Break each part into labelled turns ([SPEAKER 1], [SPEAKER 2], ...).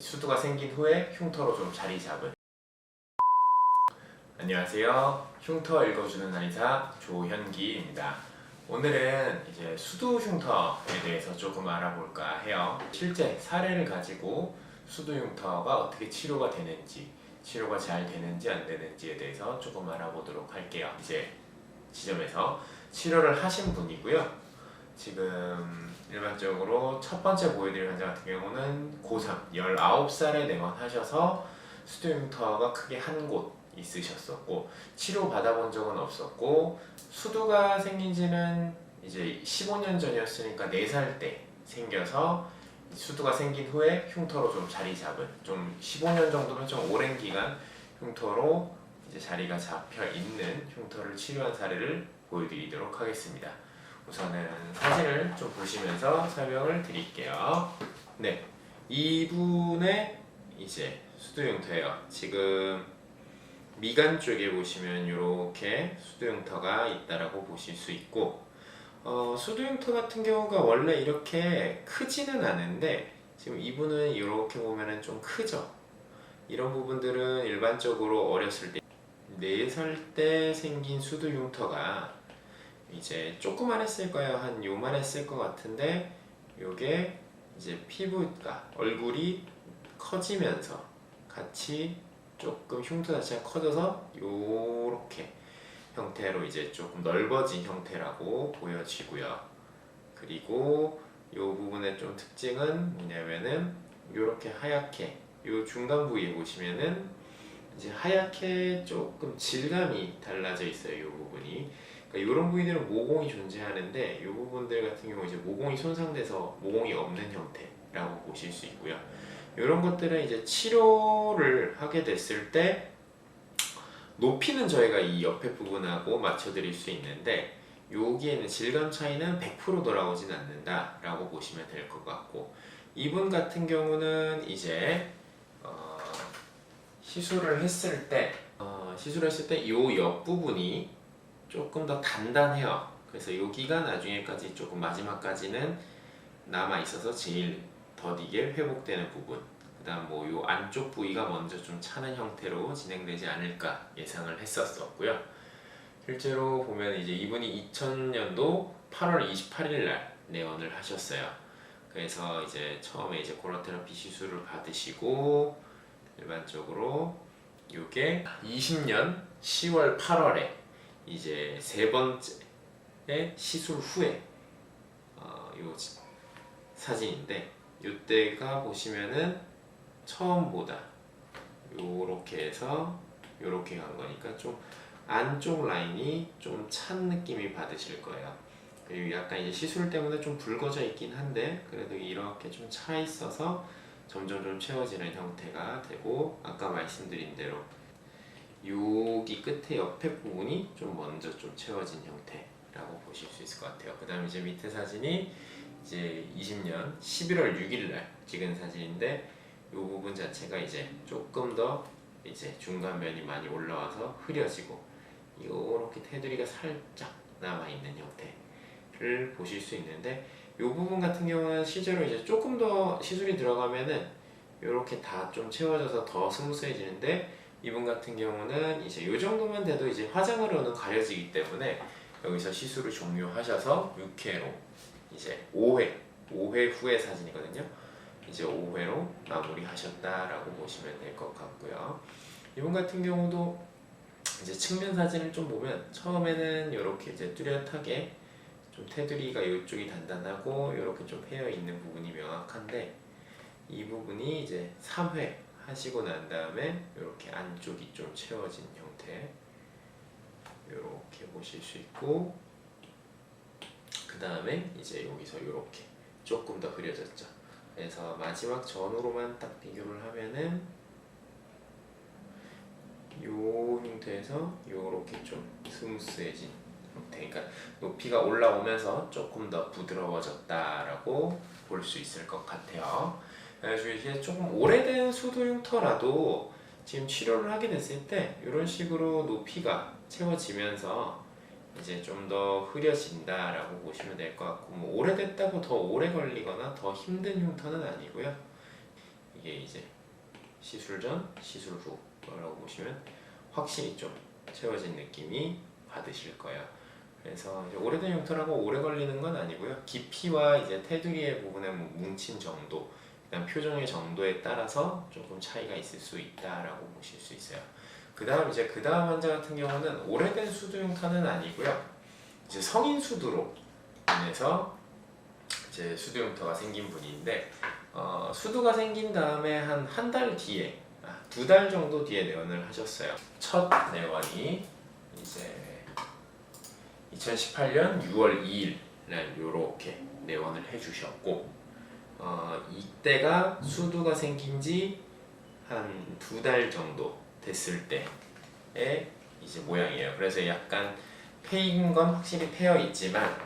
[SPEAKER 1] 수두가 생긴 후에 흉터로 좀 자리 잡은. 안녕하세요. 흉터 읽어주는 한의사 조현기입니다. 오늘은 이제 수두 흉터에 대해서 조금 알아볼까 해요. 실제 사례를 가지고 수두 흉터가 어떻게 치료가 되는지, 치료가 잘 되는지 안 되는지에 대해서 조금 알아보도록 할게요. 이제 지점에서 치료를 하신 분이고요. 지금 일반적으로 첫 번째 보여드릴 환자 같은 경우는 고3, 19살에 내원하셔서 수두 흉터가 크게 한 곳 있으셨었고 치료 받아본 적은 없었고 수두가 생긴 지는 이제 15년 전이었으니까 4살 때 생겨서 수두가 생긴 후에 흉터로 좀 자리 잡은, 좀 15년 정도면 좀 오랜 기간 흉터로 이제 자리가 잡혀 있는 흉터를 치료한 사례를 보여드리도록 하겠습니다. 우선은 사진을 좀 보시면서 설명을 드릴게요. 네, 이분의 이제 수두 흉터예요. 지금 미간 쪽에 보시면 이렇게 수두 흉터가 있다라고 보실 수 있고, 수두 흉터 같은 경우가 원래 이렇게 크지는 않은데 지금 이분은 이렇게 보면은 좀 크죠. 이런 부분들은 일반적으로 어렸을 때 4살 때 생긴 수두 흉터가 이제 조그만했을 거예요. 한 요만했을 것 같은데 요게 이제 피부가 얼굴이 커지면서 같이 조금 흉터 자체가 커져서 요렇게 형태로 이제 조금 넓어진 형태라고 보여지고요. 그리고 요 부분의 좀 특징은 뭐냐면은 요렇게 하얗게 요 중간 부위에 보시면은 이제 하얗게 조금 질감이 달라져 있어요. 요 부분이. 그러니까 이런 부위들은 모공이 존재하는데 이 부분들 같은 경우 이제 모공이 손상돼서 모공이 없는 형태라고 보실 수 있고요. 이런 것들은 이제 치료를 하게 됐을 때 높이는 저희가 이 옆에 부분하고 맞춰드릴 수 있는데 여기에는 질감 차이는 100% 돌아오진 않는다라고 보시면 될 것 같고, 이분 같은 경우는 이제 시술을 했을 때 이 옆부분이 조금 더 단단해요. 그래서 여기가 나중에까지 조금 마지막까지는 남아 있어서 제일 더디게 회복되는 부분, 그 다음 뭐 요 안쪽 부위가 먼저 좀 차는 형태로 진행되지 않을까 예상을 했었고요. 실제로 보면 이제 이분이 2000년도 8월 28일 날 내원을 하셨어요. 그래서 이제 처음에 이제 고라테라피 시술을 받으시고 일반적으로 요게 20년 10월 8월에 이제 세 번째 시술 후에 요 사진인데 요때가 보시면은 처음보다 요렇게 해서 요렇게 간 거니까 좀 안쪽 라인이 좀 찬 느낌이 받으실 거예요. 그리고 약간 이제 시술 때문에 좀 붉어져 있긴 한데 그래도 이렇게 좀 차 있어서 점점 좀 채워지는 형태가 되고, 아까 말씀드린 대로 여기 끝에 옆에 부분이 좀 먼저 좀 채워진 형태라고 보실 수 있을 것 같아요. 그 다음에 이제 밑에 사진이 이제 20년 11월 6일 날 찍은 사진인데 이 부분 자체가 이제 조금 더 이제 중간면이 많이 올라와서 흐려지고 이렇게 테두리가 살짝 남아있는 형태를 보실 수 있는데, 이 부분 같은 경우는 실제로 이제 조금 더 시술이 들어가면은 이렇게 다 좀 채워져서 더 스무스해지는데 이분 같은 경우는 이제 이 정도만 돼도 이제 화장으로는 가려지기 때문에 여기서 시술을 종료하셔서 6회로 이제 5회 후의 사진이거든요. 이제 5회로 마무리하셨다라고 보시면 될 것 같고요. 이분 같은 경우도 이제 측면 사진을 좀 보면 처음에는 이렇게 이제 뚜렷하게 좀 테두리가 이쪽이 단단하고 이렇게 좀 패여 있는 부분이 명확한데 이 부분이 이제 3회 하시고 난 다음에 이렇게 안쪽이 좀 채워진 형태 이렇게 보실 수 있고, 그 다음에 이제 여기서 이렇게 조금 더 흐려졌죠. 그래서 마지막 전후로만 딱 비교를 하면은 요 형태에서 요렇게 좀 스무스해진 형태, 그러니까 높이가 올라오면서 조금 더 부드러워졌다라고 볼 수 있을 것 같아요. 그래서 이게 조금 오래된 수두 흉터라도 지금 치료를 하게 됐을 때 이런 식으로 높이가 채워지면서 이제 좀 더 흐려진다라고 보시면 될 것 같고, 뭐 오래됐다고 더 오래 걸리거나 더 힘든 흉터는 아니고요. 이게 이게 이제 시술 전, 시술 후라고 보시면 확실히 좀 채워진 느낌이 받으실 거예요. 그래서 이제 오래된 흉터라고 오래 걸리는 건 아니고요. 깊이와 이제 테두리의 부분의 뭉친 정도, 그다음 표정의 정도에 따라서 조금 차이가 있을 수 있다라고 보실 수 있어요. 그 다음 환자 같은 경우는 오래된 수두 흉터는 아니고요. 이제 성인 수두로 인해서 이제 수두 흉터가 생긴 분인데, 수두가 생긴 다음에 한 달 뒤에, 2달 정도 뒤에 내원을 하셨어요. 첫 내원이 이제 2018년 6월 2일 날 요렇게 내원을 해주셨고, 이때가 수두가 생긴 지 한 2달 정도 됐을 때의 이제 모양이에요. 그래서 약간 패인 건 확실히 패여 있지만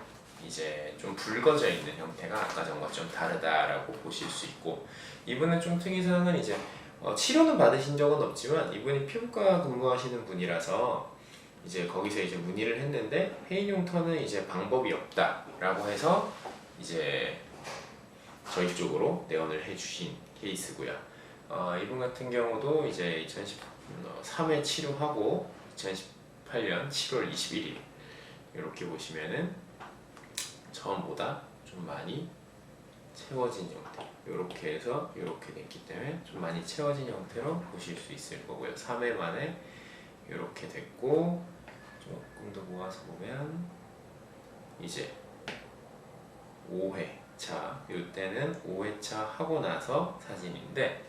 [SPEAKER 1] 이제 좀 붉어져 있는 형태가 아까 전과 좀 다르다라고 보실 수 있고, 이분은 좀 특이사항은 이제 치료는 받으신 적은 없지만 이분이 피부과 근무하시는 분이라서 이제 거기서 이제 문의를 했는데 패인 흉터는 이제 방법이 없다라고 해서 이제 저희 쪽으로 내원을 해주신 케이스고요. 이분 같은 경우도 이제 3회 치료하고 2018년 7월 21일 이렇게 보시면은 처음보다 좀 많이 채워진 형태, 이렇게 해서 이렇게 됐기 때문에 좀 많이 채워진 형태로 보실 수 있을 거고요. 3회 만에 이렇게 됐고, 조금 더 모아서 보면 이제 5회차, 이때는 5회차 하고 나서 사진인데,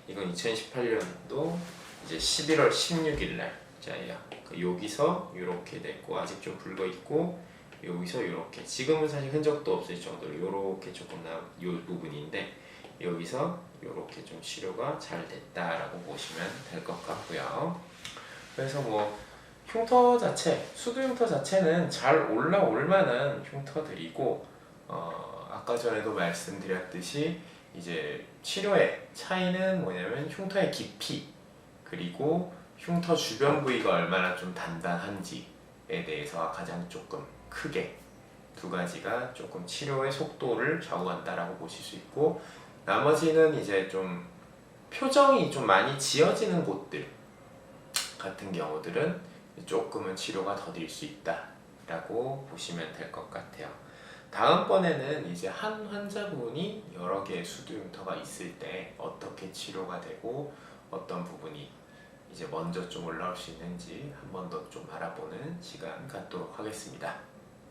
[SPEAKER 1] 이건 2018년도 이제 11월 16일 날짜예요. 여기서 이렇게 됐고, 아직 좀 붉어 있고, 여기서 이렇게, 지금은 사실 흔적도 없을 정도로 이렇게 조금 나온 이 부분인데, 여기서 이렇게 좀 치료가 잘 됐다라고 보시면 될 것 같고요. 그래서 뭐 흉터 자체, 수두 흉터 자체는 잘 올라올 만한 흉터들이고, 아까 전에도 말씀드렸듯이 이제 치료의 차이는 뭐냐면 흉터의 깊이, 그리고 흉터 주변 부위가 얼마나 좀 단단한지에 대해서 가장 조금 크게 두 가지가 조금 치료의 속도를 좌우한다라고 보실 수 있고, 나머지는 이제 좀 표정이 좀 많이 지어지는 곳들 같은 경우들은 조금은 치료가 더딜 수 있다라고 보시면 될 것 같아요. 다음번에는 이제 한 환자분이 여러 개의 수두 흉터가 있을 때 어떻게 치료가 되고 어떤 부분이 이제 먼저 좀 올라올 수 있는지 한 번 더 좀 알아보는 시간 갖도록 하겠습니다.